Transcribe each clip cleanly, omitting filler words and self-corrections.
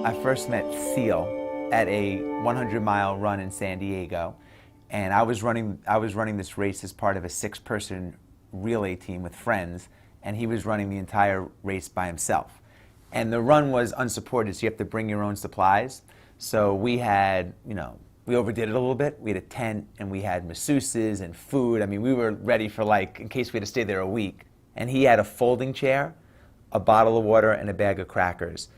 I first met Seal at a 100-mile run in San Diego, and I was running this race as part of a 6-person relay team with friends, and he was running the entire race by himself. And the run was unsupported, so you have to bring your own supplies. So we had, we overdid it a little bit. We had a tent, and we had masseuses and food. I mean, we were ready for, in case we had to stay there a week. And he had a folding chair, a bottle of water, and a bag of crackers.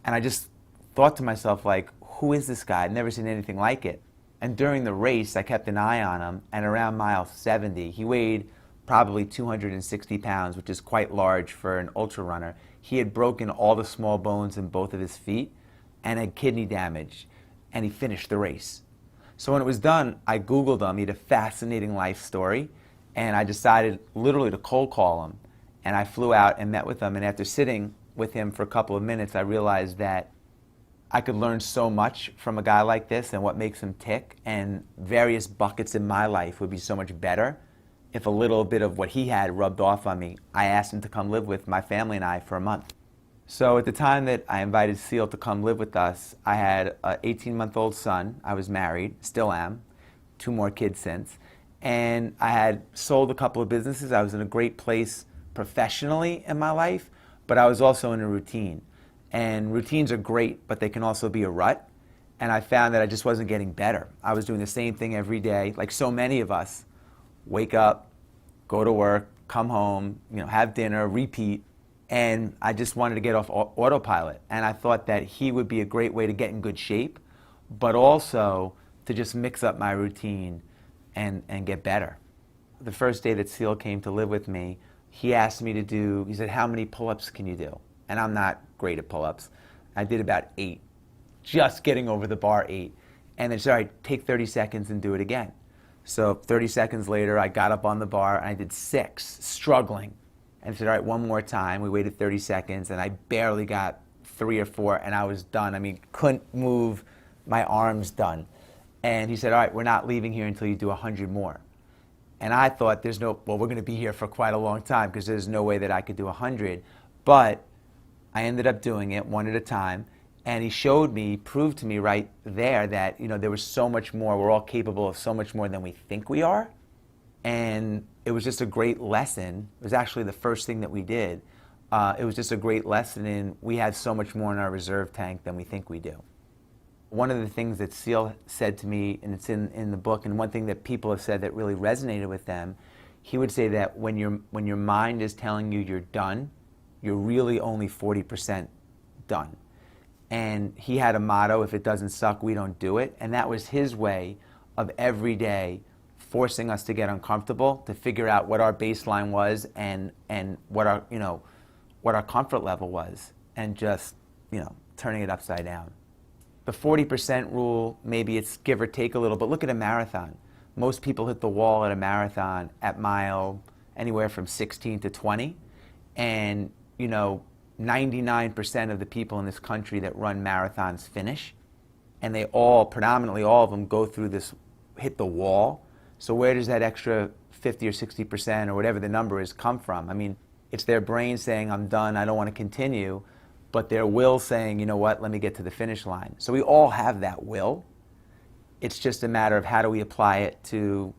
And I just thought to myself, who is this guy? I'd never seen anything like it. And during the race, I kept an eye on him, and around mile 70, he weighed probably 260 pounds, which is quite large for an ultra runner. He had broken all the small bones in both of his feet and had kidney damage, and he finished the race. So when it was done, I Googled him. He had a fascinating life story, and I decided literally to cold call him. And I flew out and met with him, and after sitting with him for a couple of minutes, I realized that I could learn so much from a guy like this and what makes him tick, and various buckets in my life would be so much better if a little bit of what he had rubbed off on me. I asked him to come live with my family and I for a month. So at the time that I invited Seal to come live with us, I had an 18-month-old son. I was married, still am, 2 more kids since, and I had sold a couple of businesses. I was in a great place professionally in my life, but I was also in a routine. And routines are great, but they can also be a rut. And I found that I just wasn't getting better. I was doing the same thing every day, like so many of us. Wake up, go to work, come home, have dinner, repeat. And I just wanted to get off autopilot. And I thought that he would be a great way to get in good shape, but also to just mix up my routine and get better. The first day that Seal came to live with me, he asked me he said, how many pull-ups can you do? And I'm not great at pull-ups. I did about 8, just getting over the bar 8. And then he said, all right, take 30 seconds and do it again. So 30 seconds later, I got up on the bar and I did 6, struggling. And he said, all right, one more time. We waited 30 seconds and I barely got 3 or 4 and I was done. I mean, couldn't move my arms done. And he said, all right, we're not leaving here until you do 100 more. And I thought we're going to be here for quite a long time because there's no way that I could do 100. But I ended up doing it one at a time. And he proved to me right there that, there was so much more. We're all capable of so much more than we think we are. And it was just a great lesson. It was actually the first thing that we did. It was just a great lesson in we have so much more in our reserve tank than we think we do. One of the things that Seal said to me, and it's in the book, and one thing that people have said that really resonated with them, he would say that when your mind is telling you you're done, you're really only 40% done. And he had a motto, if it doesn't suck, we don't do it. And that was his way of every day forcing us to get uncomfortable, to figure out what our baseline was and what our comfort level was, and just, turning it upside down. The 40% rule, maybe it's give or take a little, but look at a marathon. Most people hit the wall at a marathon at mile anywhere from 16 to 20. And, 99% of the people in this country that run marathons finish. And they predominantly all of them go through this, hit the wall. So where does that extra 50 or 60% or whatever the number is come from? I mean, it's their brain saying, I'm done, I don't want to continue. But their will saying, you know what, let me get to the finish line. So we all have that will. It's just a matter of how do we apply it to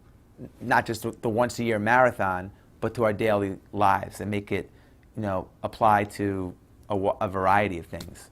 not just the once-a-year marathon, but to our daily lives and make it, apply to a variety of things.